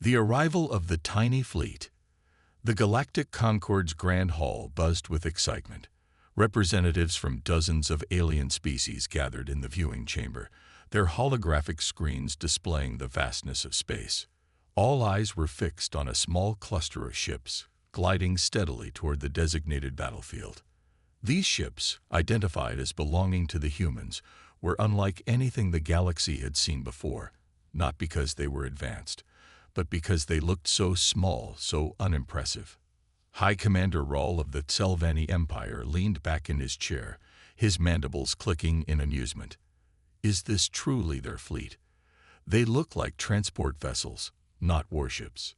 The arrival of the tiny fleet. The Galactic Concorde's grand hall buzzed with excitement. Representatives from dozens of alien species gathered in the viewing chamber, their holographic screens displaying the vastness of space. All eyes were fixed on a small cluster of ships, gliding steadily toward the designated battlefield. These ships, identified as belonging to the humans, were unlike anything the galaxy had seen before, not because they were advanced, but because they looked so small, so unimpressive. High Commander Raul of the Tselvanni Empire leaned back in his chair, his mandibles clicking in amusement. Is this truly their fleet? They look like transport vessels, not warships.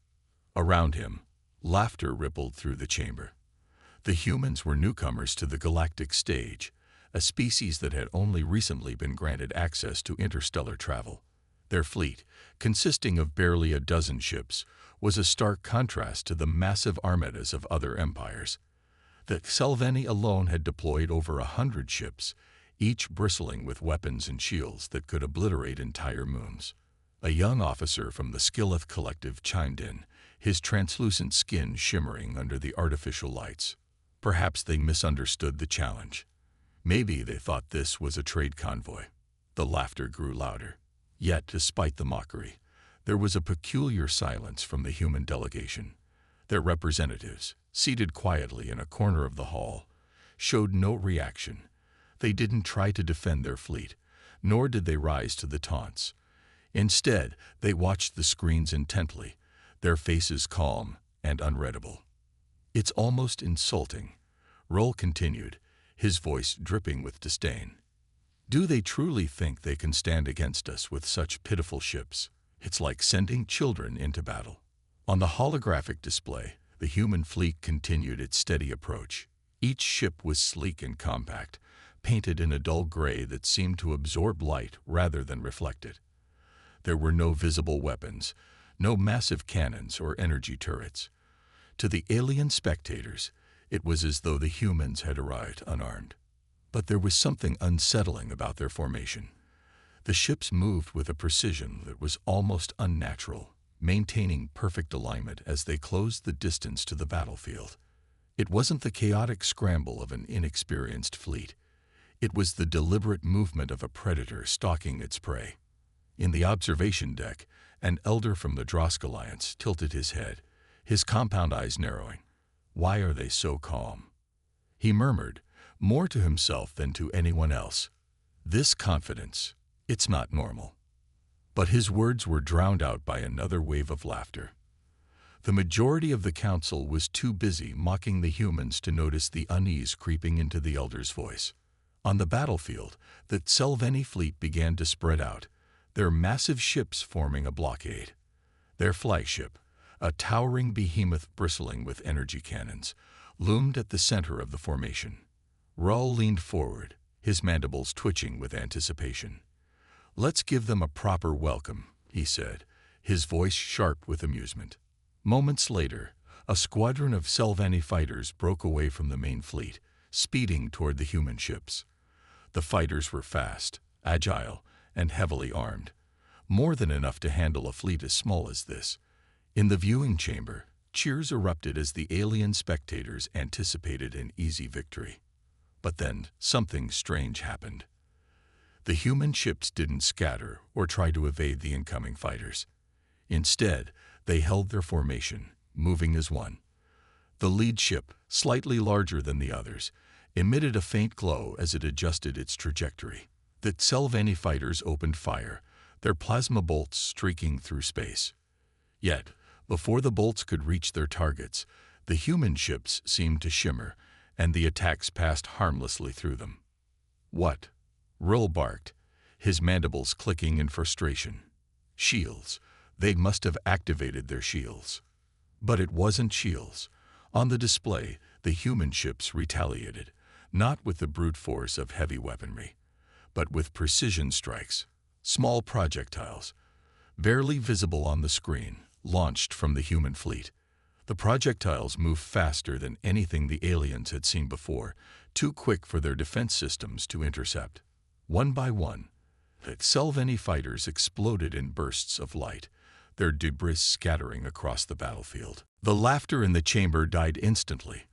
Around him, laughter rippled through the chamber. The humans were newcomers to the galactic stage, a species that had only recently been granted access to interstellar travel. Their fleet, consisting of barely a dozen ships, was a stark contrast to the massive armadas of other empires. The Tselvanni alone had deployed over 100 ships, each bristling with weapons and shields that could obliterate entire moons. A young officer from the Skilleth Collective chimed in, his translucent skin shimmering under the artificial lights. Perhaps they misunderstood the challenge. Maybe they thought this was a trade convoy. The laughter grew louder. Yet, despite the mockery, there was a peculiar silence from the human delegation. Their representatives, seated quietly in a corner of the hall, showed no reaction. They didn't try to defend their fleet, nor did they rise to the taunts. Instead, they watched the screens intently, their faces calm and unreadable. It's almost insulting, Roll continued, his voice dripping with disdain. Do they truly think they can stand against us with such pitiful ships? It's like sending children into battle. On the holographic display, the human fleet continued its steady approach. Each ship was sleek and compact, painted in a dull gray that seemed to absorb light rather than reflect it. There were no visible weapons, no massive cannons or energy turrets. To the alien spectators, it was as though the humans had arrived unarmed. But there was something unsettling about their formation. The ships moved with a precision that was almost unnatural, maintaining perfect alignment as they closed the distance to the battlefield. It wasn't the chaotic scramble of an inexperienced fleet. It was the deliberate movement of a predator stalking its prey. In the observation deck, an elder from the Drosk Alliance tilted his head, his compound eyes narrowing. Why are they so calm? He murmured, more to himself than to anyone else. This confidence, it's not normal. But his words were drowned out by another wave of laughter. The majority of the council was too busy mocking the humans to notice the unease creeping into the elder's voice. On the battlefield, the Tselvanni fleet began to spread out, their massive ships forming a blockade. Their flagship, a towering behemoth bristling with energy cannons, loomed at the center of the formation. Raul leaned forward, his mandibles twitching with anticipation. Let's give them a proper welcome, he said, his voice sharp with amusement. Moments later, a squadron of Tselvanni fighters broke away from the main fleet, speeding toward the human ships. The fighters were fast, agile, and heavily armed, more than enough to handle a fleet as small as this. In the viewing chamber, cheers erupted as the alien spectators anticipated an easy victory. But then something strange happened. The human ships didn't scatter or try to evade the incoming fighters. Instead, they held their formation, moving as one. The lead ship, slightly larger than the others, emitted a faint glow as it adjusted its trajectory. The Tselvanni fighters opened fire, their plasma bolts streaking through space. Yet, before the bolts could reach their targets, the human ships seemed to shimmer, and the attacks passed harmlessly through them. What? Rill barked, his mandibles clicking in frustration. Shields. They must have activated their shields. But it wasn't shields. On the display, the human ships retaliated, not with the brute force of heavy weaponry, but with precision strikes, small projectiles, barely visible on the screen, launched from the human fleet. The projectiles moved faster than anything the aliens had seen before, too quick for their defense systems to intercept. One by one, the Tselvanni fighters exploded in bursts of light, their debris scattering across the battlefield. The laughter in the chamber died instantly.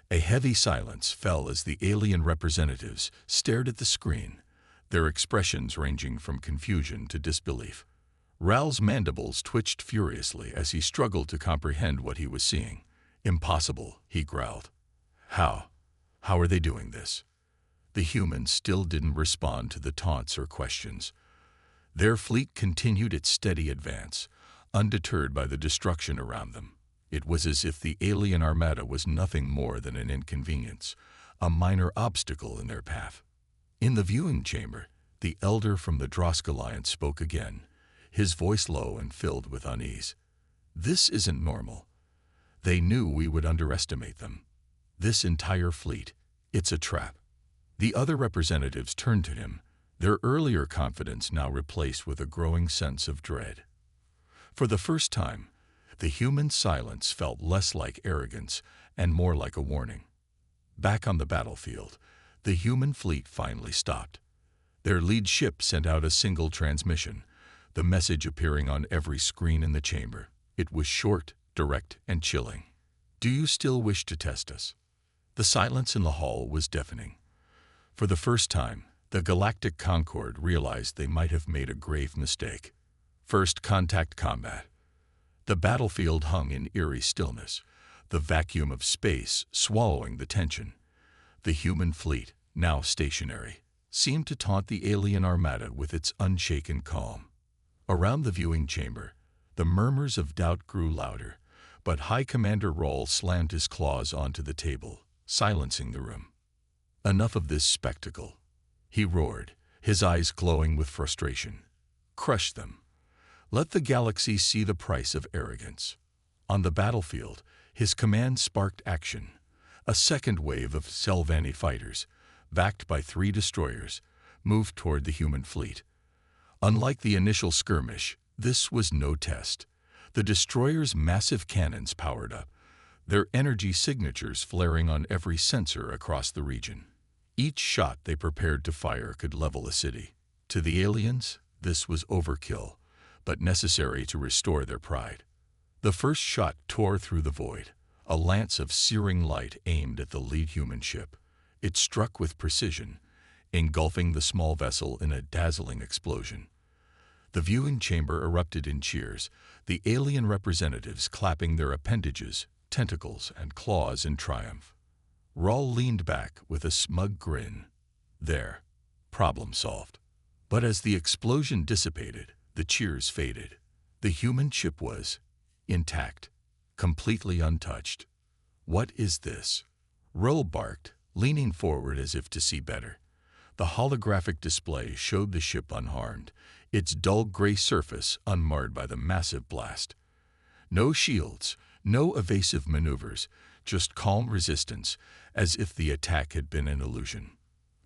A heavy silence fell as the alien representatives stared at the screen, their expressions ranging from confusion to disbelief. Ral's mandibles twitched furiously as he struggled to comprehend what he was seeing. "Impossible," he growled. How? How are they doing this?" The humans still didn't respond to the taunts or questions. Their fleet continued its steady advance, undeterred by the destruction around them. It was as if the alien armada was nothing more than an inconvenience, a minor obstacle in their path. In the viewing chamber, the elder from the Drosk Alliance spoke again, his voice low and filled with unease. "This isn't normal. They knew we would underestimate them. This entire fleet, it's a trap." The other representatives turned to him, their earlier confidence now replaced with a growing sense of dread. For the first time, the human silence felt less like arrogance and more like a warning. Back on the battlefield, the human fleet finally stopped. Their lead ship sent out a single transmission, the message appearing on every screen in the chamber. It was short, direct, and chilling. "Do you still wish to test us?" The silence in the hall was deafening. For the first time, the Galactic Concord realized they might have made a grave mistake. First contact combat. The battlefield hung in eerie stillness, the vacuum of space swallowing the tension. The human fleet, now stationary, seemed to taunt the alien armada with its unshaken calm. Around the viewing chamber, the murmurs of doubt grew louder, but High Commander Roll slammed his claws onto the table, silencing the room. "Enough of this spectacle," he roared, his eyes glowing with frustration. "Crush them. Let the galaxy see the price of arrogance." On the battlefield, his command sparked action. A second wave of Selvanni fighters, backed by 3 destroyers, moved toward the human fleet. Unlike the initial skirmish, this was no test. The destroyers' massive cannons powered up, their energy signatures flaring on every sensor across the region. Each shot they prepared to fire could level a city. To the aliens, this was overkill, but necessary to restore their pride. The first shot tore through the void, a lance of searing light aimed at the lead human ship. It struck with precision, engulfing the small vessel in a dazzling explosion. The viewing chamber erupted in cheers, the alien representatives clapping their appendages, tentacles, and claws in triumph. Rawl leaned back with a smug grin. There, problem solved. But as the explosion dissipated, the cheers faded. The human ship was intact, completely untouched. "What is this?" Rawl barked, leaning forward as if to see better. The holographic display showed the ship unharmed, its dull gray surface unmarred by the massive blast. No shields, no evasive maneuvers, just calm resistance, as if the attack had been an illusion.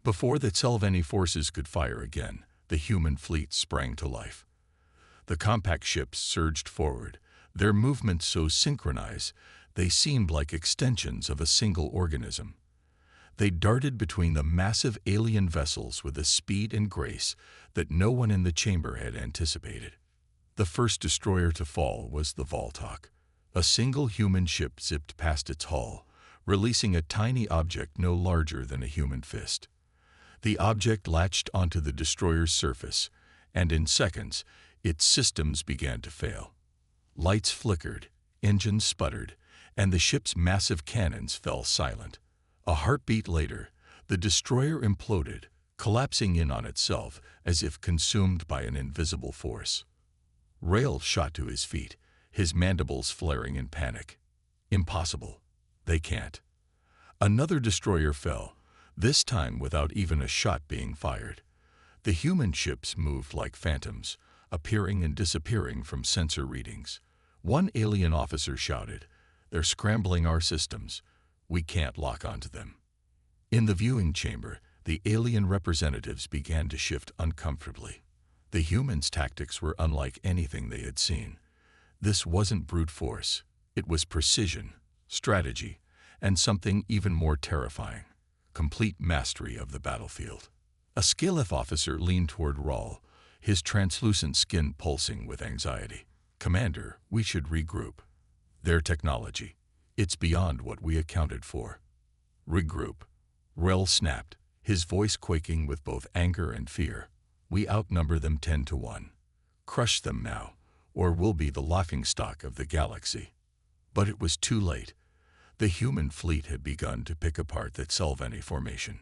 Before the Selvanni forces could fire again, the human fleet sprang to life. The compact ships surged forward, their movements so synchronized they seemed like extensions of a single organism. They darted between the massive alien vessels with a speed and grace that no one in the chamber had anticipated. The first destroyer to fall was the Voltok. A single human ship zipped past its hull, releasing a tiny object no larger than a human fist. The object latched onto the destroyer's surface, and in seconds, its systems began to fail. Lights flickered, engines sputtered, and the ship's massive cannons fell silent. A heartbeat later, the destroyer imploded, collapsing in on itself as if consumed by an invisible force. Rail shot to his feet, his mandibles flaring in panic. Impossible. They can't. Another destroyer fell, this time without even a shot being fired. The human ships moved like phantoms, appearing and disappearing from sensor readings. One alien officer shouted, "They're scrambling our systems. We can't lock onto them." In the viewing chamber, the alien representatives began to shift uncomfortably. The humans' tactics were unlike anything they had seen. This wasn't brute force. It was precision, strategy, and something even more terrifying, complete mastery of the battlefield. A Scalef officer leaned toward Rawl, his translucent skin pulsing with anxiety. "Commander, we should regroup. Their technology. It's beyond what we accounted for." "Regroup," Rel snapped, his voice quaking with both anger and fear. "We outnumber them 10-1. Crush them now, or we'll be the laughingstock of the galaxy." But it was too late. The human fleet had begun to pick apart that Selvanni formation.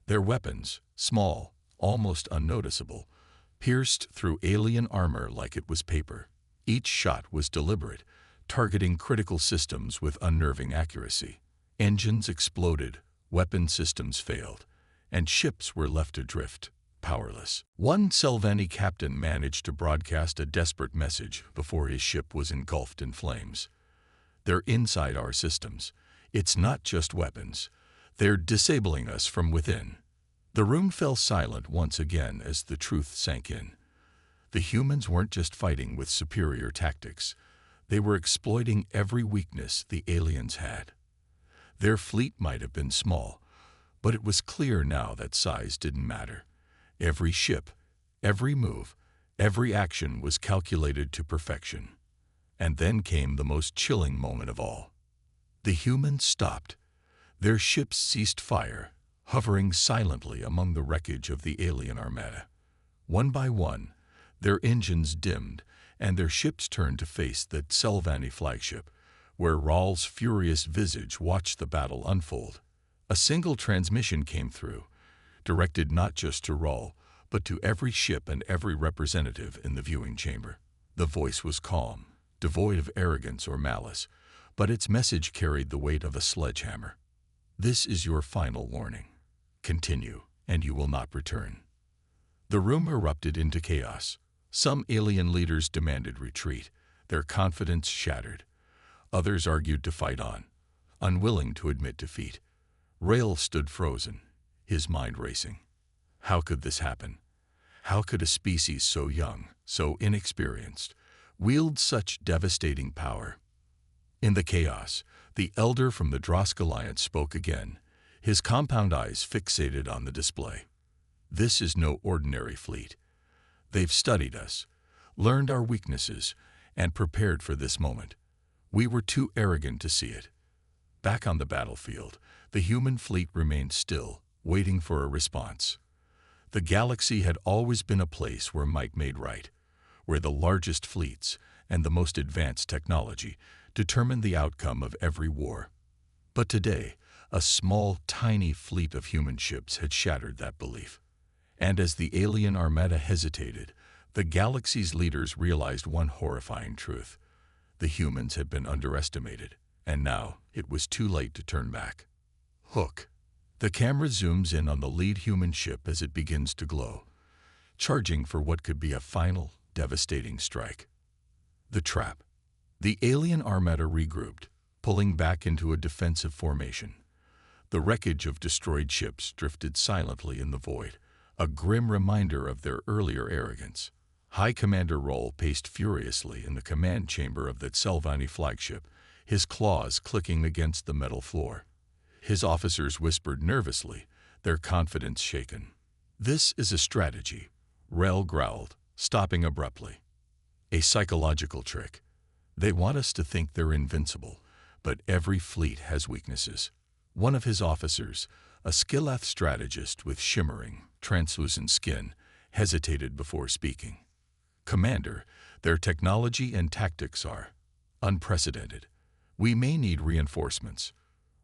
Their weapons, small, almost unnoticeable, pierced through alien armor like it was paper. Each shot was deliberate, targeting critical systems with unnerving accuracy. Engines exploded, weapon systems failed, and ships were left adrift, powerless. One Selvanni captain managed to broadcast a desperate message before his ship was engulfed in flames. "They're inside our systems. It's not just weapons. They're disabling us from within." The room fell silent once again as the truth sank in. The humans weren't just fighting with superior tactics. They were exploiting every weakness the aliens had. Their fleet might have been small, but it was clear now that size didn't matter. Every ship, every move, every action was calculated to perfection. And then came the most chilling moment of all. The humans stopped. Their ships ceased fire, hovering silently among the wreckage of the alien armada. One by one, their engines dimmed, and their ships turned to face the Selvanni flagship, where Ral's furious visage watched the battle unfold. A single transmission came through, directed not just to Ral, but to every ship and every representative in the viewing chamber. The voice was calm, devoid of arrogance or malice, but its message carried the weight of a sledgehammer. "This is your final warning. Continue, and you will not return." The room erupted into chaos. Some alien leaders demanded retreat, their confidence shattered. Others argued to fight on, unwilling to admit defeat. Rail stood frozen, his mind racing. How could this happen? How could a species so young, so inexperienced, wield such devastating power? In the chaos, the elder from the Drosk Alliance spoke again, his compound eyes fixated on the display. "This is no ordinary fleet. They've studied us, learned our weaknesses, and prepared for this moment. We were too arrogant to see it." Back on the battlefield, the human fleet remained still, waiting for a response. The galaxy had always been a place where might made right, where the largest fleets and the most advanced technology determined the outcome of every war. But today, a small, tiny fleet of human ships had shattered that belief. And as the alien armada hesitated, the galaxy's leaders realized one horrifying truth. The humans had been underestimated, and now it was too late to turn back. Hook. The camera zooms in on the lead human ship as it begins to glow, charging for what could be a final, devastating strike. The trap. The alien armada regrouped, pulling back into a defensive formation. The wreckage of destroyed ships drifted silently in the void, a grim reminder of their earlier arrogance. High Commander Ral paced furiously in the command chamber of that Selvanni flagship, his claws clicking against the metal floor. His officers whispered nervously, their confidence shaken. "This is a strategy," Ral growled, stopping abruptly. "A psychological trick. They want us to think they're invincible, but every fleet has weaknesses." One of his officers, a Skillath strategist with shimmering, translucent skin, hesitated before speaking. "Commander, their technology and tactics are unprecedented. We may need reinforcements."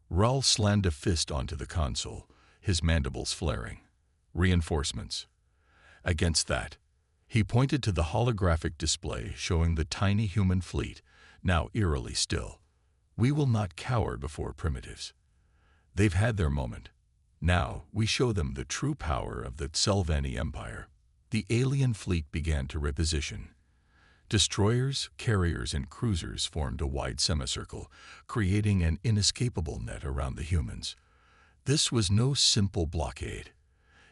Ral slammed a fist onto the console, his mandibles flaring. "Reinforcements." Against that, he pointed to the holographic display showing the tiny human fleet, now eerily still. "We will not cower before primitives. They've had their moment. Now we show them the true power of the Selvanni Empire." The alien fleet began to reposition. Destroyers, carriers, and cruisers formed a wide semicircle, creating an inescapable net around the humans. This was no simple blockade.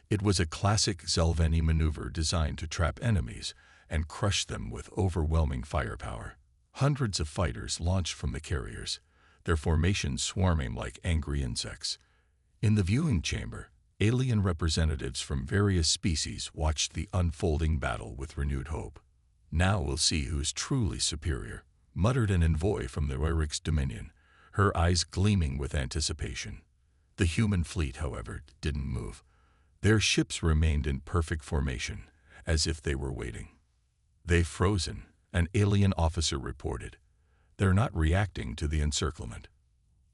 It was a classic Selvanni maneuver designed to trap enemies and crush them with overwhelming firepower. Hundreds of fighters launched from the carriers, their formations swarming like angry insects. In the viewing chamber, alien representatives from various species watched the unfolding battle with renewed hope. "Now we'll see who's truly superior," muttered an envoy from the Eric's dominion, her eyes gleaming with anticipation. The human fleet, however, didn't move. Their ships remained in perfect formation, as if they were waiting. "They've frozen," an alien officer reported. "They're not reacting to the encirclement."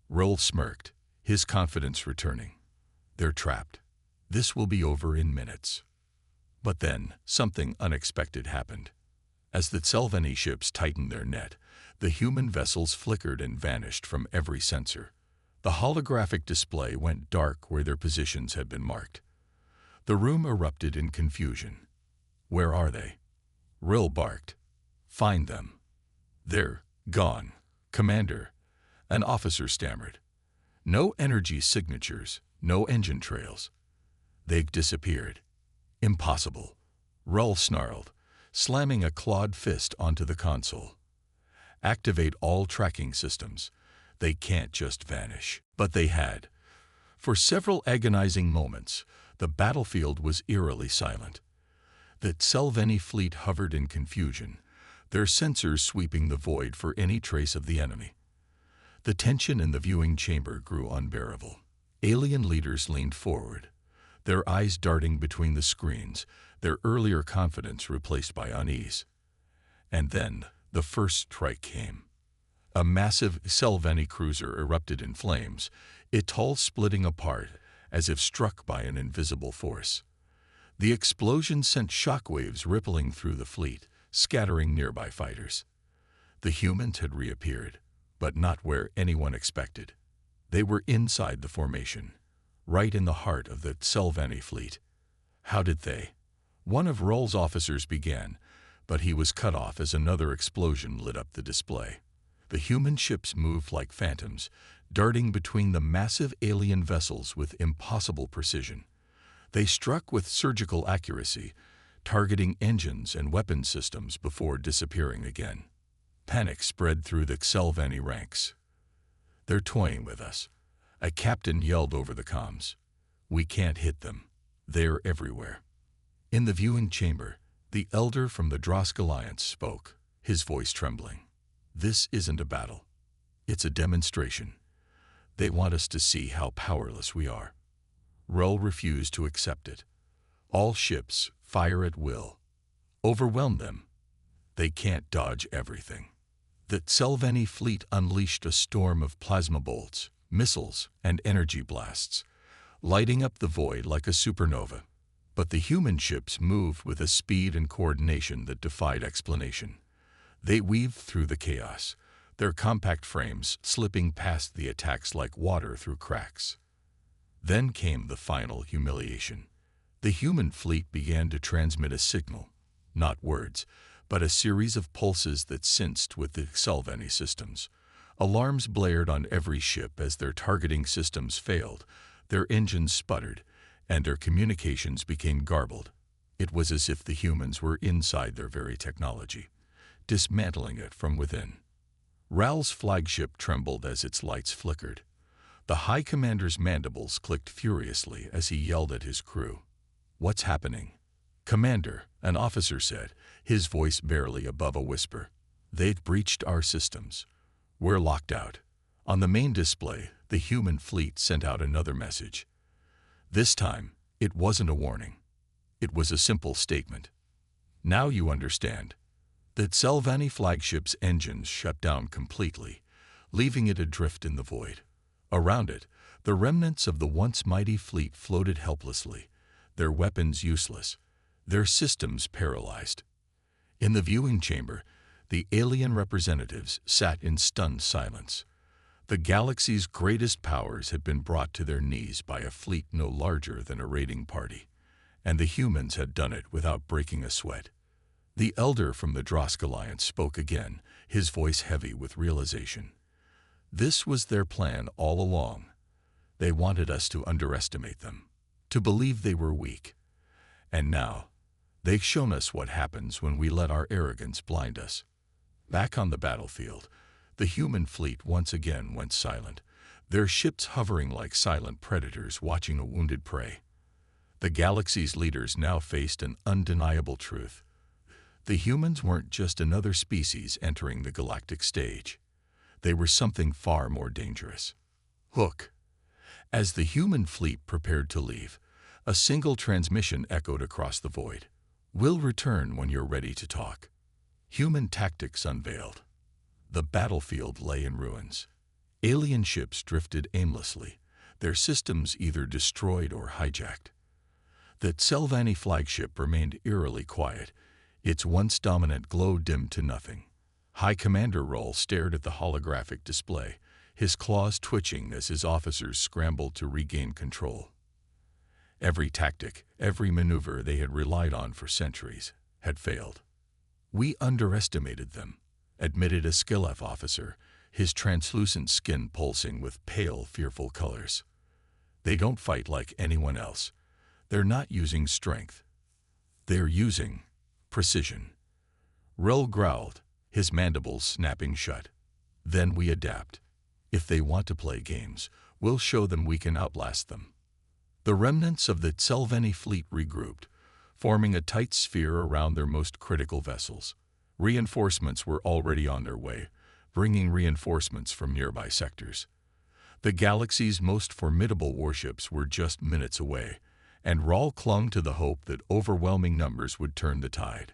Roll smirked, his confidence returning. "They're trapped. This will be over in minutes." But then, something unexpected happened. As the Tselveni ships tightened their net, the human vessels flickered and vanished from every sensor. The holographic display went dark where their positions had been marked. The room erupted in confusion. "Where are they?" Rill barked. "Find them." "They're gone, Commander," an officer stammered. "No energy signatures, no engine trails. They've disappeared." "Impossible," Rull snarled, slamming a clawed fist onto the console. "Activate all tracking systems. They can't just vanish." But they had. For several agonizing moments, the battlefield was eerily silent. The Tselveni fleet hovered in confusion, their sensors sweeping the void for any trace of the enemy. The tension in the viewing chamber grew unbearable. Alien leaders leaned forward, their eyes darting between the screens, their earlier confidence replaced by unease. And then the first strike came. A massive Tselveni cruiser erupted in flames, its hull splitting apart as if struck by an invisible force. The explosion sent shockwaves rippling through the fleet, scattering nearby fighters. The humans had reappeared, but not where anyone expected. They were inside the formation, right in the heart of the Tselveni fleet. "How did they?" One of Rull's officers began, but he was cut off as another explosion lit up the display. The human ships moved like phantoms, darting between the massive alien vessels with impossible precision. They struck with surgical accuracy, targeting engines and weapon systems before disappearing again. Panic spread through the Tselveni ranks. "They're toying with us," a captain yelled over the comms. "We can't hit them. They're everywhere." In the viewing chamber, the elder from the Drosk Alliance spoke, his voice trembling. "This isn't a battle. It's a demonstration. They want us to see how powerless we are." Rull refused to accept it. "All ships fire at will. Overwhelm them. They can't dodge everything." The Tselveni fleet unleashed a storm of plasma bolts, missiles, and energy blasts, lighting up the void like a supernova. But the human ships moved with a speed and coordination that defied explanation. They weaved through the chaos, their compact frames slipping past the attacks like water through cracks. Then came the final humiliation. The human fleet began to transmit a signal, not words, but a series of pulses that synced with the Tselveni systems. Alarms blared on every ship as their targeting systems failed, their engines sputtered, and their communications became garbled. It was as if the humans were inside their very technology, dismantling it from within. Ral's flagship trembled as its lights flickered. The High Commander's mandibles clicked furiously as he yelled at his crew. "What's happening?" "Commander," an officer said, his voice barely above a whisper. "They've breached our systems. We're locked out." On the main display, the human fleet sent out another message. This time, it wasn't a warning. It was a simple statement. "Now you understand." The Tselveni flagship's engines shut down completely, leaving it adrift in the void. Around it, the remnants of the once mighty fleet floated helplessly, their weapons useless, their systems paralyzed. In the viewing chamber, the alien representatives sat in stunned silence. The galaxy's greatest powers had been brought to their knees by a fleet no larger than a raiding party, and the humans had done it without breaking a sweat. The elder from the Drosk Alliance spoke again, his voice heavy with realization. "This was their plan all along. They wanted us to underestimate them, to believe they were weak. And now, they've shown us what happens when we let our arrogance blind us." Back on the battlefield, the human fleet once again went silent, their ships hovering like silent predators watching a wounded prey. The galaxy's leaders now faced an undeniable truth. The humans weren't just another species entering the galactic stage. They were something far more dangerous. Hook. As the human fleet prepared to leave, a single transmission echoed across the void. "We'll return when you're ready to talk." Human tactics unveiled. The battlefield lay in ruins. Alien ships drifted aimlessly, their systems either destroyed or hijacked. The Tselvanni flagship remained eerily quiet, its once dominant glow dimmed to nothing. High Commander Roll stared at the holographic display, his claws twitching as his officers scrambled to regain control. Every tactic, every maneuver they had relied on for centuries, had failed. "We underestimated them," admitted a Skilef officer, his translucent skin pulsing with pale, fearful colors. "They don't fight like anyone else. They're not using strength. They're using precision." Roll growled, his mandibles snapping shut. "Then we adapt. If they want to play games, we'll show them we can outlast them." The remnants of the Tselvanni fleet regrouped, forming a tight sphere around their most critical vessels. Reinforcements were already on their way, bringing reinforcements from nearby sectors. The galaxy's most formidable warships were just minutes away, and Rawl clung to the hope that overwhelming numbers would turn the tide.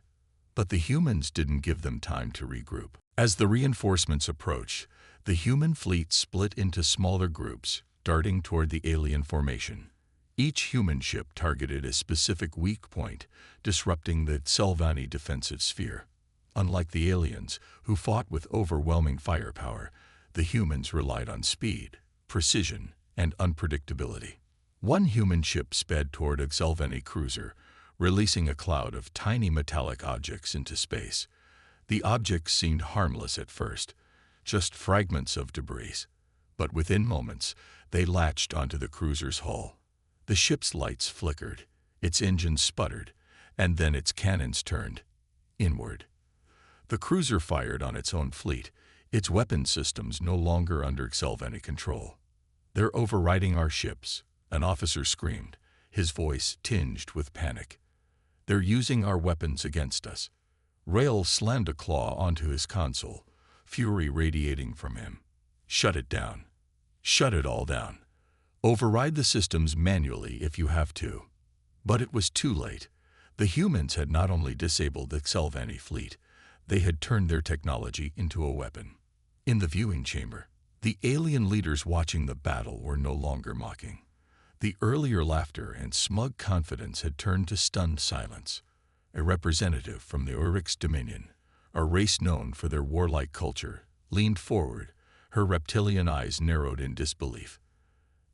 But the humans didn't give them time to regroup. As the reinforcements approached, the human fleet split into smaller groups, darting toward the alien formation. Each human ship targeted a specific weak point, disrupting the Tselvanni defensive sphere. Unlike the aliens, who fought with overwhelming firepower, the humans relied on speed, precision, and unpredictability. One human ship sped toward a Tselvanni cruiser, releasing a cloud of tiny metallic objects into space. The objects seemed harmless at first, just fragments of debris, but within moments, they latched onto the cruiser's hull. The ship's lights flickered, its engines sputtered, and then its cannons turned inward. The cruiser fired on its own fleet, its weapon systems no longer under Tselvanni control. "They're overriding our ships," an officer screamed, his voice tinged with panic. "They're using our weapons against us." Rail slammed a claw onto his console, fury radiating from him. "Shut it down. Shut it all down. Override the systems manually if you have to." But it was too late. The humans had not only disabled the Tselvanni fleet, they had turned their technology into a weapon. In the viewing chamber, the alien leaders watching the battle were no longer mocking. The earlier laughter and smug confidence had turned to stunned silence. A representative from the Urix Dominion, a race known for their warlike culture, leaned forward, her reptilian eyes narrowed in disbelief.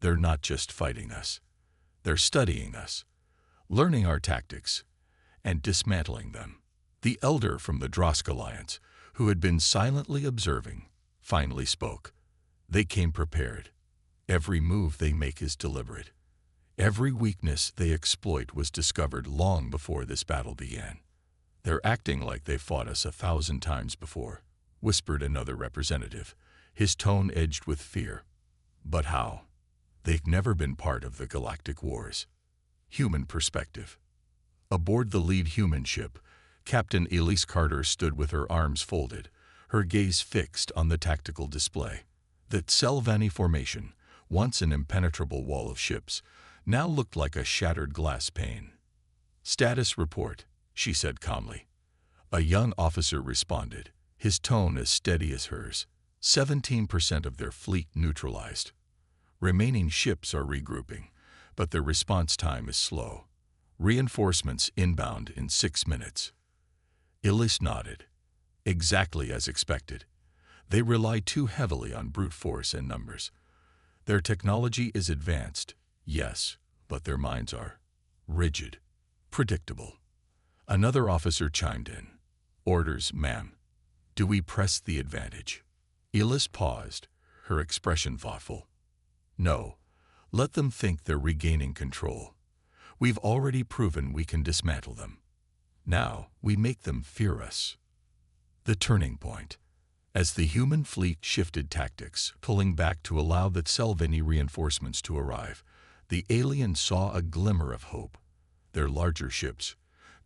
"They're not just fighting us. They're studying us, learning our tactics, and dismantling them." The elder from the Drosk Alliance, who had been silently observing, finally spoke. "They came prepared. Every move they make is deliberate. Every weakness they exploit was discovered long before this battle began. They're acting like they've fought us 1,000 times before," whispered another representative, his tone edged with fear. "But how? They've never been part of the galactic wars." Human perspective. Aboard the lead human ship, Captain Elise Carter stood with her arms folded, her gaze fixed on the tactical display. The Tselvanni formation, once an impenetrable wall of ships, now looked like a shattered glass pane. "Status report," she said calmly. A young officer responded, his tone as steady as hers. 17% of their fleet neutralized. Remaining ships are regrouping, but their response time is slow. Reinforcements inbound in 6 minutes. Illis nodded. Exactly as expected. They rely too heavily on brute force and numbers. Their technology is advanced, yes, but their minds are rigid, predictable. Another officer chimed in. "Orders, ma'am. Do we press the advantage?" Illis paused, her expression thoughtful. "No. Let them think they're regaining control. We've already proven we can dismantle them. Now we make them fear us." The turning point. As the human fleet shifted tactics, pulling back to allow the Tselvanni reinforcements to arrive, the aliens saw a glimmer of hope. Their larger ships,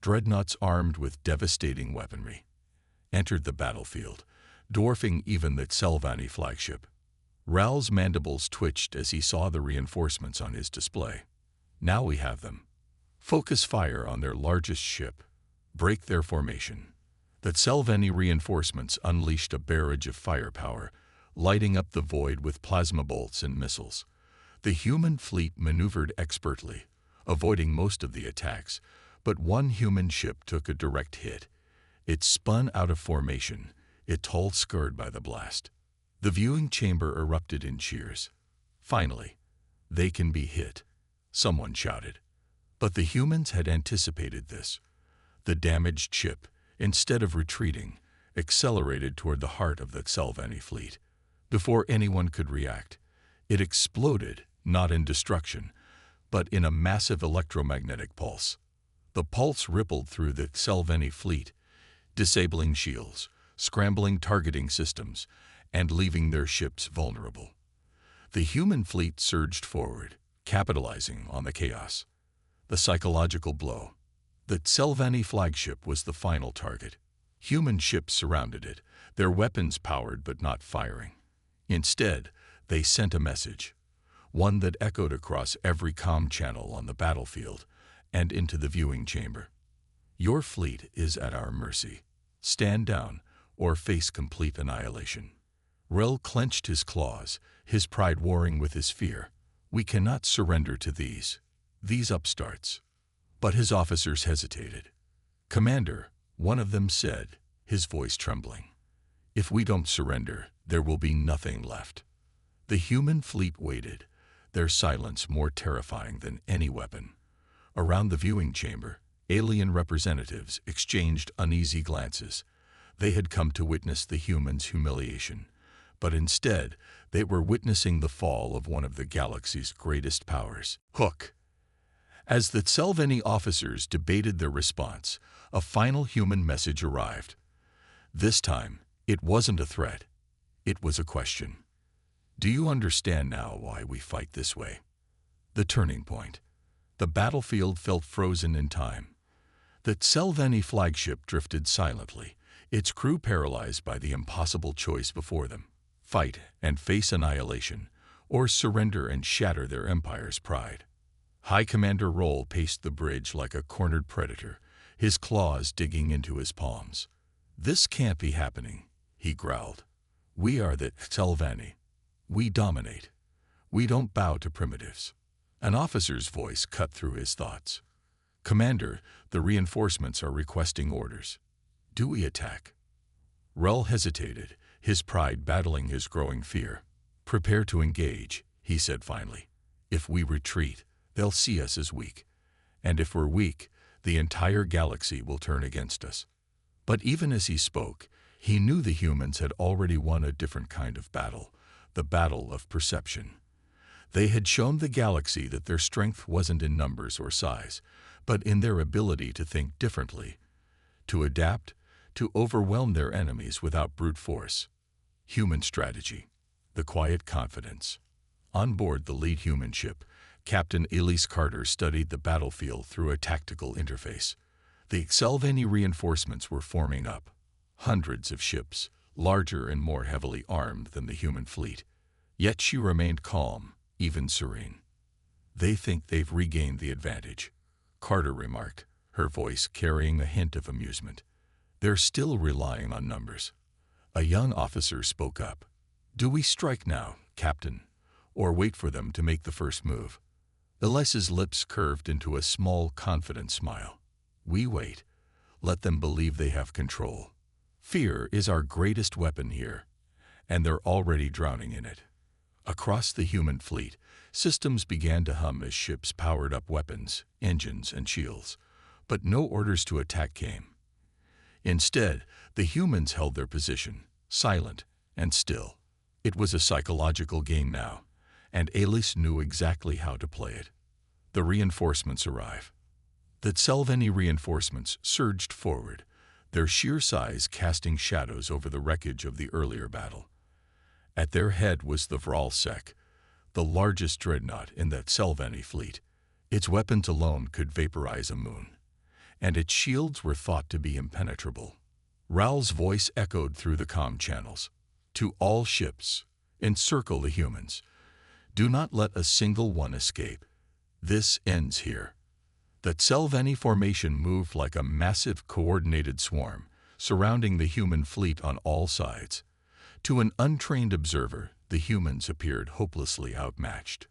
dreadnoughts armed with devastating weaponry, entered the battlefield, dwarfing even the Selvani flagship. Ral's mandibles twitched as he saw the reinforcements on his display. Now we have them. Focus fire on their largest ship. Break their formation. The Selvani reinforcements unleashed a barrage of firepower, lighting up the void with plasma bolts and missiles. The human fleet maneuvered expertly, avoiding most of the attacks, but one human ship took a direct hit. It spun out of formation, its hull scarred by the blast. The viewing chamber erupted in cheers. Finally, they can be hit, someone shouted. But the humans had anticipated this. The damaged ship, instead of retreating, accelerated toward the heart of the Selvani fleet. Before anyone could react, it exploded, not in destruction, but in a massive electromagnetic pulse. The pulse rippled through the Selvani fleet, disabling shields, scrambling targeting systems, and leaving their ships vulnerable. The human fleet surged forward, capitalizing on the chaos. The psychological blow. The Selvani flagship was the final target. Human ships surrounded it, their weapons powered but not firing. Instead, they sent a message, one that echoed across every comm channel on the battlefield and into the viewing chamber. Your fleet is at our mercy. Stand down or face complete annihilation. Rel clenched his claws, his pride warring with his fear. We cannot surrender to these upstarts. But his officers hesitated. Commander, one of them said, his voice trembling, if we don't surrender, there will be nothing left. The human fleet waited, their silence more terrifying than any weapon. Around the viewing chamber, alien representatives exchanged uneasy glances. They had come to witness the humans' humiliation, but instead they were witnessing the fall of one of the galaxy's greatest powers. Hook. As the Selvani officers debated their response, a final human message arrived. This time, it wasn't a threat. It was a question. Do you understand now why we fight this way? The turning point. The battlefield felt frozen in time. The Selvani flagship drifted silently, its crew paralyzed by the impossible choice before them. Fight and face annihilation, or surrender and shatter their empire's pride. High Commander Roll paced the bridge like a cornered predator, his claws digging into his palms. This can't be happening, he growled. We are the Selvani. We dominate. We don't bow to primitives. An officer's voice cut through his thoughts. Commander, the reinforcements are requesting orders. Do we attack? Rel hesitated, his pride battling his growing fear. Prepare to engage, he said finally. If we retreat, they'll see us as weak. And if we're weak, the entire galaxy will turn against us. But even as he spoke, he knew the humans had already won a different kind of battle, the battle of perception. They had shown the galaxy that their strength wasn't in numbers or size, but in their ability to think differently, to adapt, to overwhelm their enemies without brute force. Human strategy, the quiet confidence. On board the lead human ship, Captain Elise Carter studied the battlefield through a tactical interface. The Selvani reinforcements were forming up. Hundreds of ships, larger and more heavily armed than the human fleet. Yet she remained calm, even serene. They think they've regained the advantage, Carter remarked, her voice carrying a hint of amusement. They're still relying on numbers. A young officer spoke up. Do we strike now, Captain, or wait for them to make the first move? Elise's lips curved into a small, confident smile. We wait. Let them believe they have control. Fear is our greatest weapon here, and they're already drowning in it. Across the human fleet, systems began to hum as ships powered up weapons, engines, and shields, but no orders to attack came. Instead, the humans held their position, silent and still. It was a psychological game now, and Elise knew exactly how to play it. The reinforcements arrive. The Selvani reinforcements surged forward, their sheer size casting shadows over the wreckage of the earlier battle. At their head was the Vralsek, the largest dreadnought in that Selvani fleet. Its weapons alone could vaporize a moon. and its shields were thought to be impenetrable. Ral's voice echoed through the comm channels. "To all ships, encircle the humans. Do not let a single one escape. This ends here." The Tselveni formation moved like a massive coordinated swarm, surrounding the human fleet on all sides. To an untrained observer, the humans appeared hopelessly outmatched.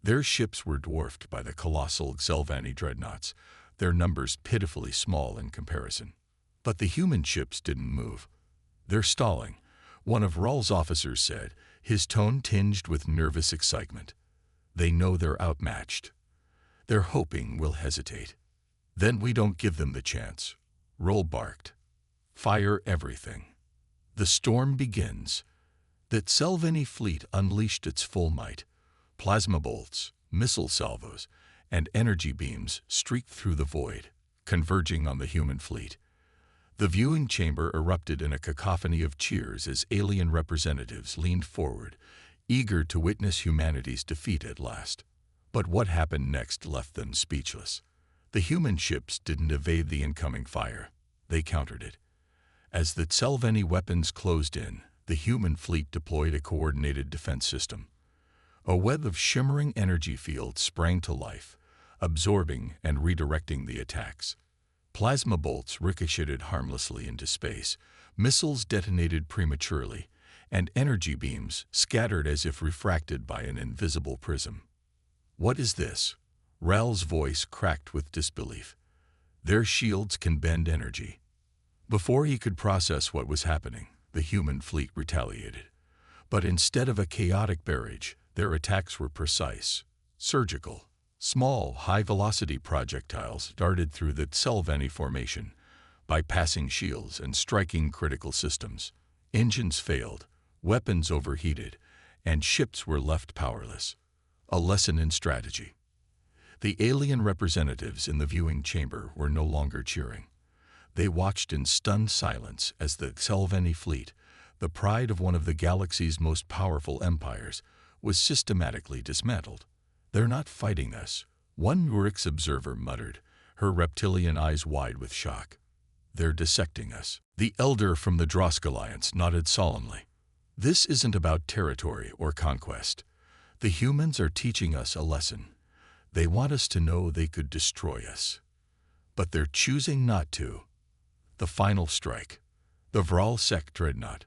Their ships were dwarfed by the colossal Tselveni dreadnoughts, their numbers pitifully small in comparison. But the human ships didn't move. "They're stalling," one of Ral's officers said, his tone tinged with nervous excitement. "They know they're outmatched. They're hoping we'll hesitate. Then we don't give them the chance." Ral barked. "Fire everything." The storm begins. The Tselveni fleet unleashed its full might. Plasma bolts, missile salvos, and energy beams streaked through the void, converging on the human fleet. The viewing chamber erupted in a cacophony of cheers as alien representatives leaned forward, eager to witness humanity's defeat at last. But what happened next left them speechless. The human ships didn't evade the incoming fire. They countered it. As the Tselveni weapons closed in, the human fleet deployed a coordinated defense system. A web of shimmering energy fields sprang to life, absorbing and redirecting the attacks. Plasma bolts ricocheted harmlessly into space, missiles detonated prematurely, and energy beams scattered as if refracted by an invisible prism. "What is this?" Ral's voice cracked with disbelief. "Their shields can bend energy." Before he could process what was happening, the human fleet retaliated. But instead of a chaotic barrage, their attacks were precise, surgical. Small, high-velocity projectiles darted through the Tselveni formation, bypassing shields and striking critical systems. Engines failed, weapons overheated, and ships were left powerless. A lesson in strategy. The alien representatives in the viewing chamber were no longer cheering. They watched in stunned silence as the Tselveni fleet, the pride of one of the galaxy's most powerful empires, was systematically dismantled. "They're not fighting us," one Urix observer muttered, her reptilian eyes wide with shock. "They're dissecting us." The elder from the Drosk Alliance nodded solemnly. "This isn't about territory or conquest. The humans are teaching us a lesson. They want us to know they could destroy us. But they're choosing not to." The final strike. The Vralsek dreadnought,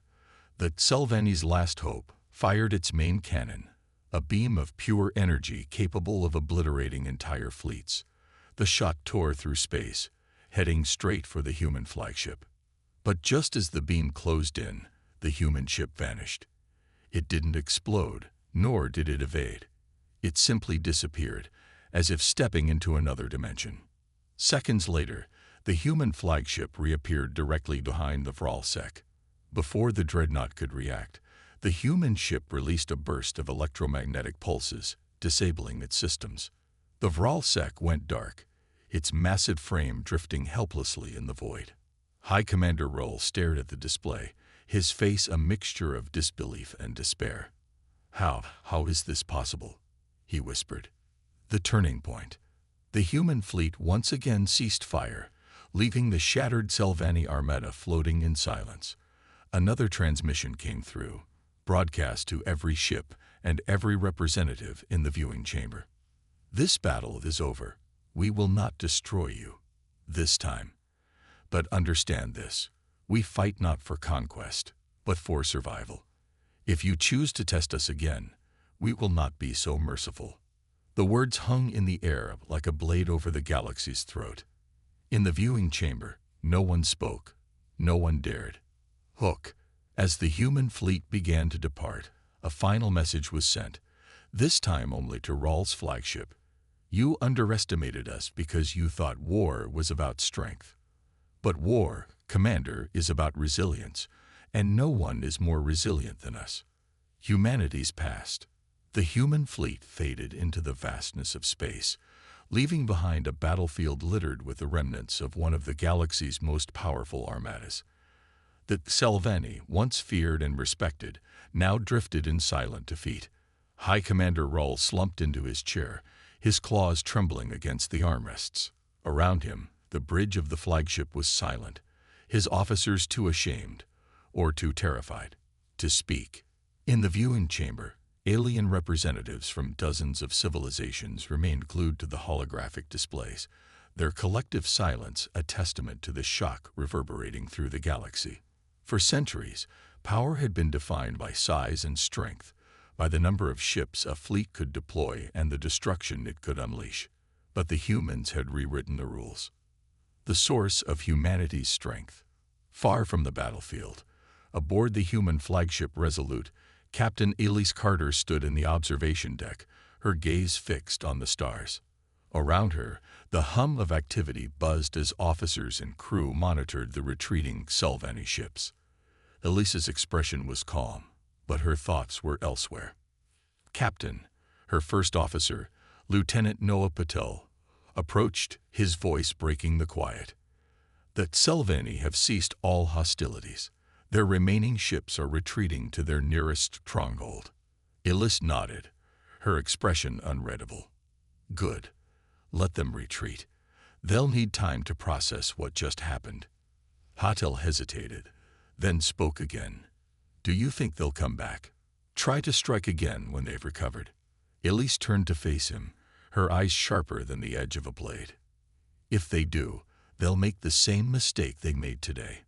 the Tselveni's last hope, fired its main cannon, a beam of pure energy capable of obliterating entire fleets. The shot tore through space, heading straight for the human flagship. But just as the beam closed in, the human ship vanished. It didn't explode, nor did it evade. It simply disappeared, as if stepping into another dimension. Seconds later, the human flagship reappeared directly behind the Vralsek. Before the dreadnought could react, the human ship released a burst of electromagnetic pulses, disabling its systems. The Vralsek went dark, its massive frame drifting helplessly in the void. High Commander Ral stared at the display, his face a mixture of disbelief and despair. How is this possible?" he whispered. The turning point. The human fleet once again ceased fire, leaving the shattered Tselveni Armada floating in silence. Another transmission came through, broadcast to every ship and every representative in the viewing chamber. "This battle is over. We will not destroy you. This time. But understand this. We fight not for conquest, but for survival. If you choose to test us again, we will not be so merciful." The words hung in the air like a blade over the galaxy's throat. In the viewing chamber, no one spoke. No one dared. Hook. As the human fleet began to depart, a final message was sent, this time only to Ral's flagship. "You underestimated us because you thought war was about strength. But war, Commander, is about resilience, and no one is more resilient than us." Humanity's past. The human fleet faded into the vastness of space, leaving behind a battlefield littered with the remnants of one of the galaxy's most powerful armadas. The Tselveni, once feared and respected, now drifted in silent defeat. High Commander Ral slumped into his chair, his claws trembling against the armrests. Around him, the bridge of the flagship was silent, his officers too ashamed, or too terrified, to speak. In the viewing chamber, alien representatives from dozens of civilizations remained glued to the holographic displays, their collective silence a testament to the shock reverberating through the galaxy. For centuries, power had been defined by size and strength, by the number of ships a fleet could deploy and the destruction it could unleash. But the humans had rewritten the rules. The source of humanity's strength. Far from the battlefield, aboard the human flagship Resolute, Captain Elise Carter stood in the observation deck, her gaze fixed on the stars. Around her, the hum of activity buzzed as officers and crew monitored the retreating Sylvani ships. Elise's expression was calm, but her thoughts were elsewhere. Captain, her first officer, Lieutenant Noah Patel, approached, his voice breaking the quiet. The Sylvani have ceased all hostilities. Their remaining ships are retreating to their nearest stronghold. Elise nodded, her expression unreadable. Good. Let them retreat. They'll need time to process what just happened. Patel hesitated, then spoke again. Do you think they'll come back? Try to strike again when they've recovered. Elise turned to face him, her eyes sharper than the edge of a blade. If they do, they'll make the same mistake they made today.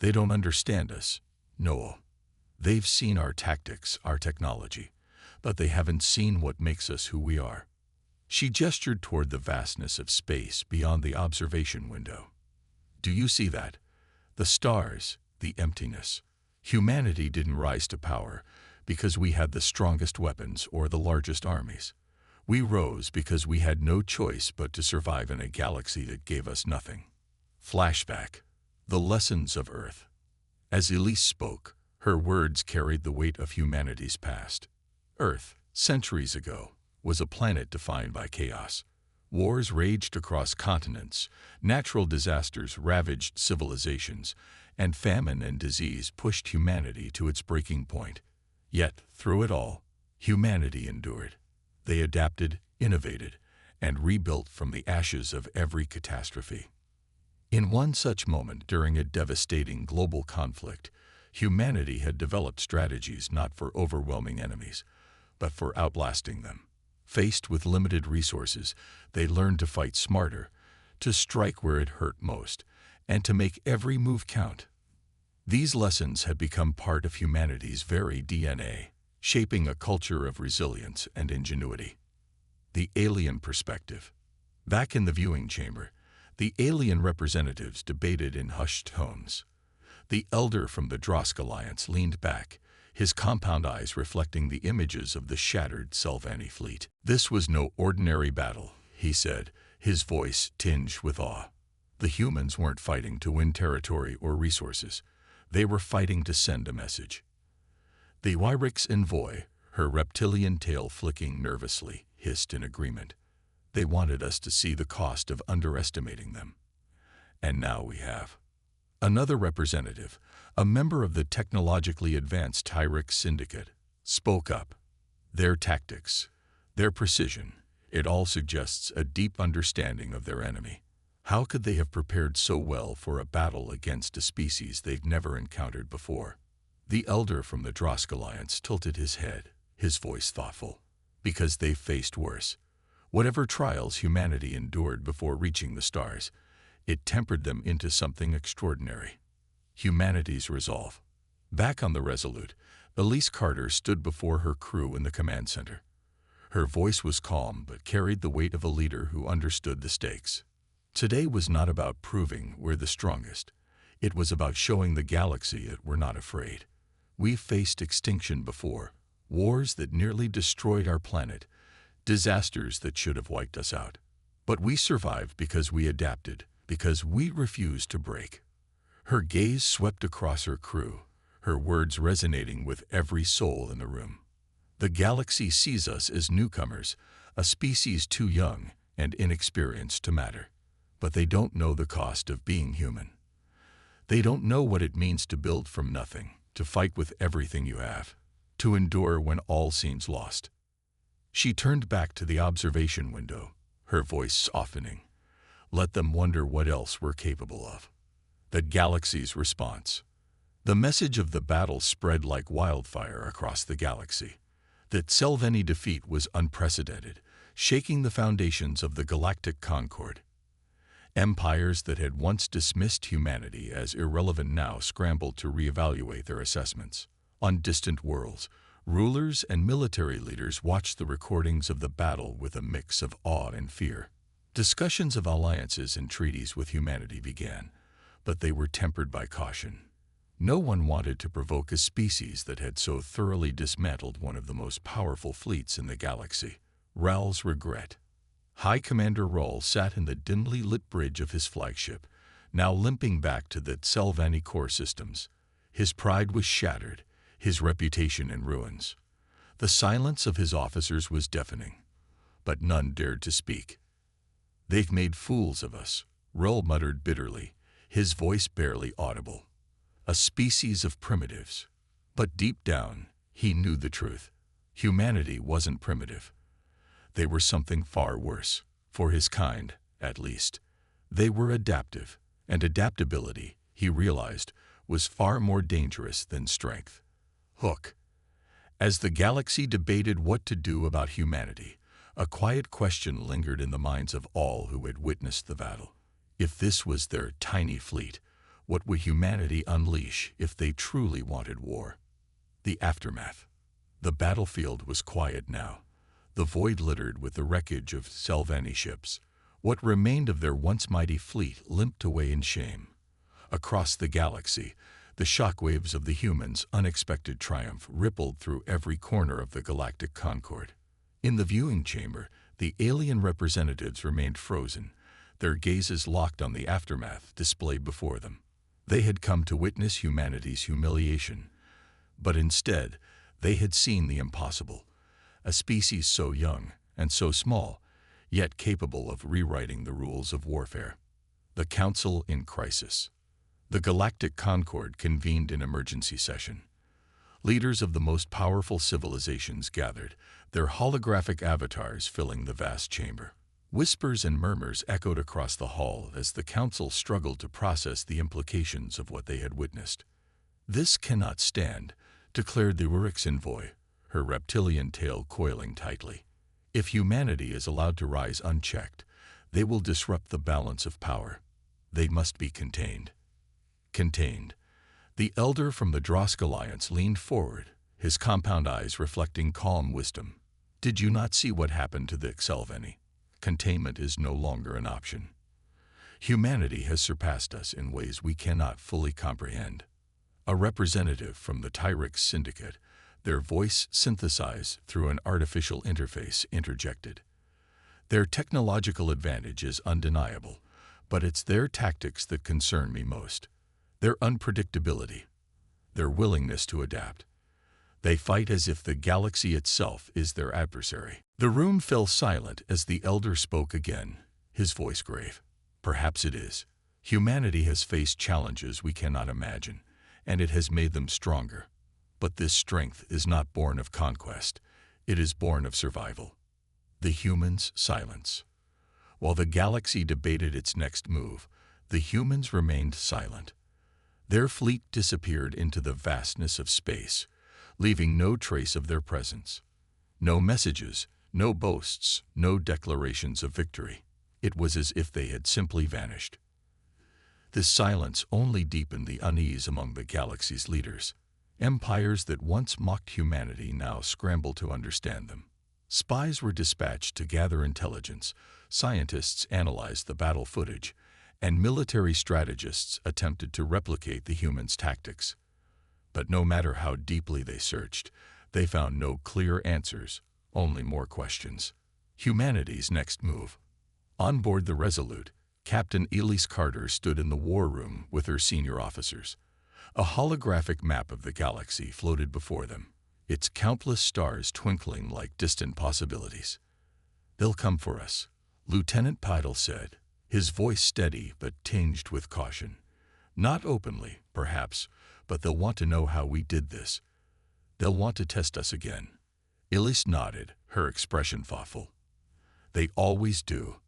They don't understand us, Noah. They've seen our tactics, our technology, but they haven't seen what makes us who we are. She gestured toward the vastness of space beyond the observation window. Do you see that? The stars, the emptiness. Humanity didn't rise to power because we had the strongest weapons or the largest armies. We rose because we had no choice but to survive in a galaxy that gave us nothing. Flashback. The lessons of Earth. As Elise spoke, her words carried the weight of humanity's past. Earth, centuries ago, was a planet defined by chaos. Wars raged across continents, natural disasters ravaged civilizations, and famine and disease pushed humanity to its breaking point. Yet, through it all, humanity endured. They adapted, innovated, and rebuilt from the ashes of every catastrophe. In one such moment during a devastating global conflict, humanity had developed strategies not for overwhelming enemies, but for outlasting them. Faced with limited resources, they learned to fight smarter, to strike where it hurt most, and to make every move count. These lessons had become part of humanity's very DNA, shaping a culture of resilience and ingenuity. The alien perspective. Back in the viewing chamber, the alien representatives debated in hushed tones. The elder from the Drosk Alliance leaned back, his compound eyes reflecting the images of the shattered Sylvani fleet. This was no ordinary battle, he said, his voice tinged with awe. The humans weren't fighting to win territory or resources. They were fighting to send a message. The Wyrix envoy, her reptilian tail flicking nervously, hissed in agreement. They wanted us to see the cost of underestimating them. And now we have. Another representative, a member of the technologically advanced Tyrix Syndicate, spoke up. Their tactics, their precision, it all suggests a deep understanding of their enemy. How could they have prepared so well for a battle against a species they've never encountered before? The elder from the Drosk Alliance tilted his head, his voice thoughtful. Because they've faced worse. Whatever trials humanity endured before reaching the stars, it tempered them into something extraordinary. Humanity's resolve. Back on the Resolute, Elise Carter stood before her crew in the command center. Her voice was calm but carried the weight of a leader who understood the stakes. Today was not about proving we're the strongest. It was about showing the galaxy that we're not afraid. We've faced extinction before, wars that nearly destroyed our planet, disasters that should have wiped us out. But we survived because we adapted, because we refused to break. Her gaze swept across her crew, her words resonating with every soul in the room. The galaxy sees us as newcomers, a species too young and inexperienced to matter. But they don't know the cost of being human. They don't know what it means to build from nothing, to fight with everything you have, to endure when all seems lost. She turned back to the observation window, her voice softening. Let them wonder what else we're capable of. The galaxy's response. The message of the battle spread like wildfire across the galaxy. That Selvaeni defeat was unprecedented, shaking the foundations of the Galactic Concord. Empires that had once dismissed humanity as irrelevant now scrambled to reevaluate their assessments. On distant worlds, rulers and military leaders watched the recordings of the battle with a mix of awe and fear. Discussions of alliances and treaties with humanity began, but they were tempered by caution. No one wanted to provoke a species that had so thoroughly dismantled one of the most powerful fleets in the galaxy. Ral's regret. High Commander Ral sat in the dimly lit bridge of his flagship, now limping back to the Selvaeni core systems. His pride was shattered, his reputation in ruins. The silence of his officers was deafening, but none dared to speak. "They've made fools of us," Ral muttered bitterly, his voice barely audible. A species of primitives. But deep down, he knew the truth. Humanity wasn't primitive. They were something far worse, for his kind, at least. They were adaptive, and adaptability, he realized, was far more dangerous than strength. Hook. As the galaxy debated what to do about humanity, a quiet question lingered in the minds of all who had witnessed the battle. If this was their tiny fleet, what would humanity unleash if they truly wanted war? The aftermath. The battlefield was quiet now, the void littered with the wreckage of Selvaeni ships. What remained of their once mighty fleet limped away in shame. Across the galaxy, the shockwaves of the humans' unexpected triumph rippled through every corner of the Galactic Concord. In the viewing chamber, the alien representatives remained frozen, their gazes locked on the aftermath displayed before them. They had come to witness humanity's humiliation, but instead, they had seen the impossible. A species so young and so small, yet capable of rewriting the rules of warfare. The Council in crisis. The Galactic Concord convened in emergency session. Leaders of the most powerful civilizations gathered, their holographic avatars filling the vast chamber. Whispers and murmurs echoed across the hall as the council struggled to process the implications of what they had witnessed. "This cannot stand," declared the Urix envoy, her reptilian tail coiling tightly. "If humanity is allowed to rise unchecked, they will disrupt the balance of power. They must be contained." Contained. The elder from the Drosk Alliance leaned forward, his compound eyes reflecting calm wisdom. "Did you not see what happened to the Selvaeni? Containment is no longer an option. Humanity has surpassed us in ways we cannot fully comprehend." A representative from the Tyrix Syndicate, their voice synthesized through an artificial interface, interjected. "Their technological advantage is undeniable, but it's their tactics that concern me most. Their unpredictability, their willingness to adapt. They fight as if the galaxy itself is their adversary." The room fell silent as the elder spoke again, his voice grave. "Perhaps it is. Humanity has faced challenges we cannot imagine, and it has made them stronger. But this strength is not born of conquest. It is born of survival." The humans' silence. While the galaxy debated its next move, the humans remained silent. Their fleet disappeared into the vastness of space, leaving no trace of their presence. No messages, no boasts, no declarations of victory. It was as if they had simply vanished. This silence only deepened the unease among the galaxy's leaders. Empires that once mocked humanity now scrambled to understand them. Spies were dispatched to gather intelligence, scientists analyzed the battle footage, and military strategists attempted to replicate the humans' tactics. But no matter how deeply they searched, they found no clear answers, only more questions. Humanity's next move. On board the Resolute, Captain Elise Carter stood in the war room with her senior officers. A holographic map of the galaxy floated before them, its countless stars twinkling like distant possibilities. "They'll come for us," Lieutenant Pidal said, his voice steady but tinged with caution. "Not openly, perhaps, but they'll want to know how we did this. They'll want to test us again." Elise nodded, her expression thoughtful. "They always do.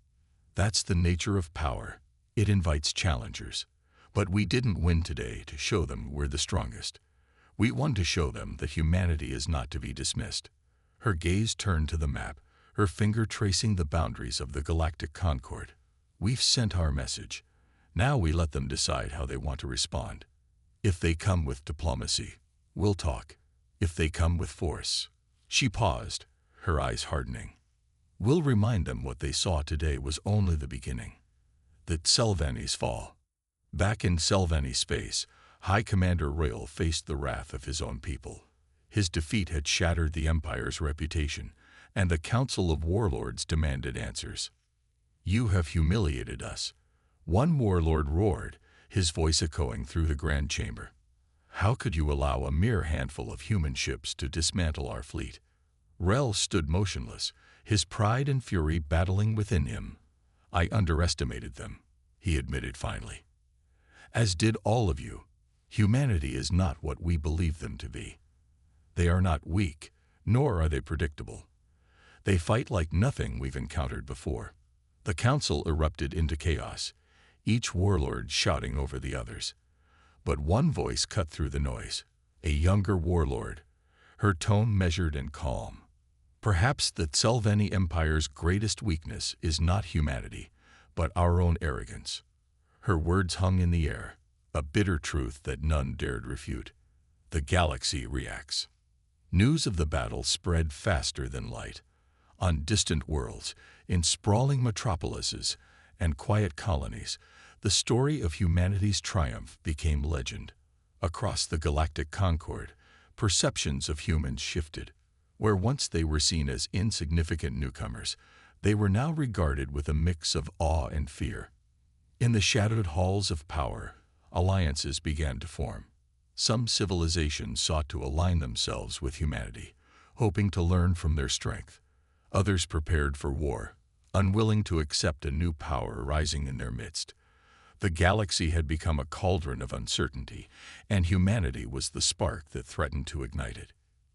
That's the nature of power. It invites challengers. But we didn't win today to show them we're the strongest. We won to show them that humanity is not to be dismissed. Her gaze turned to the map, her finger tracing the boundaries of the Galactic Concord. We've sent our message. Now we let them decide how they want to respond. If they come with diplomacy, we'll talk. If they come with force. She paused, her eyes hardening. We'll remind them what they saw today was only the beginning. That Selvanni's fall. Back in Selvanni space, High Commander Royal faced the wrath of his own people. His defeat had shattered the Empire's reputation, and the Council of Warlords demanded answers. You have humiliated us. One warlord roared, his voice echoing through the Grand Chamber. How could you allow a mere handful of human ships to dismantle our fleet? Rel stood motionless, his pride and fury battling within him. I underestimated them, he admitted finally. As did all of you. Humanity is not what we believe them to be. They are not weak, nor are they predictable. They fight like nothing we've encountered before. The council erupted into chaos, each warlord shouting over the others. But one voice cut through the noise, a younger warlord, her tone measured and calm. Perhaps the Selvanni Empire's greatest weakness is not humanity, but our own arrogance. Her words hung in the air, a bitter truth that none dared refute. The galaxy reacts. News of the battle spread faster than light. On distant worlds, in sprawling metropolises and quiet colonies, the story of humanity's triumph became legend. Across the Galactic Concord, perceptions of humans shifted. Where once they were seen as insignificant newcomers, they were now regarded with a mix of awe and fear. In the shadowed halls of power, alliances began to form. Some civilizations sought to align themselves with humanity, hoping to learn from their strength. Others prepared for war, unwilling to accept a new power rising in their midst. The galaxy had become a cauldron of uncertainty, and humanity was the spark that threatened to ignite it.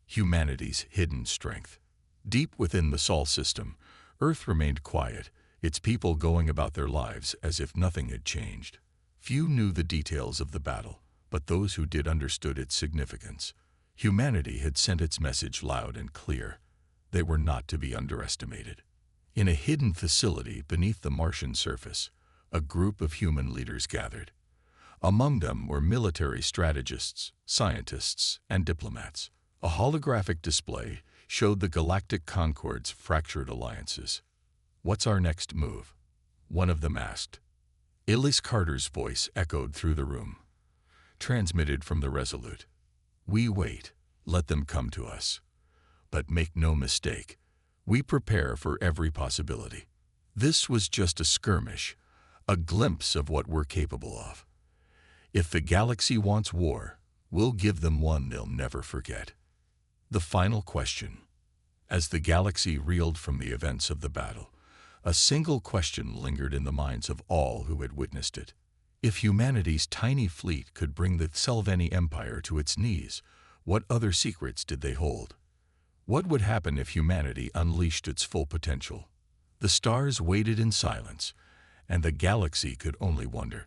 Humanity's hidden strength. Deep within the Sol system, Earth remained quiet, its people going about their lives as if nothing had changed. Few knew the details of the battle, but those who did understood its significance. Humanity had sent its message loud and clear. They were not to be underestimated. In a hidden facility beneath the Martian surface, a group of human leaders gathered. Among them were military strategists, scientists, and diplomats. A holographic display showed the Galactic Concord's fractured alliances. What's our next move? One of them asked. Ellis Carter's voice echoed through the room, transmitted from the Resolute. We wait, let them come to us. But make no mistake, we prepare for every possibility. This was just a skirmish, a glimpse of what we're capable of. If the galaxy wants war, we'll give them one they'll never forget. The final question. As the galaxy reeled from the events of the battle, a single question lingered in the minds of all who had witnessed it. If humanity's tiny fleet could bring the Selvanni Empire to its knees, what other secrets did they hold? What would happen if humanity unleashed its full potential? The stars waited in silence, and the galaxy could only wonder.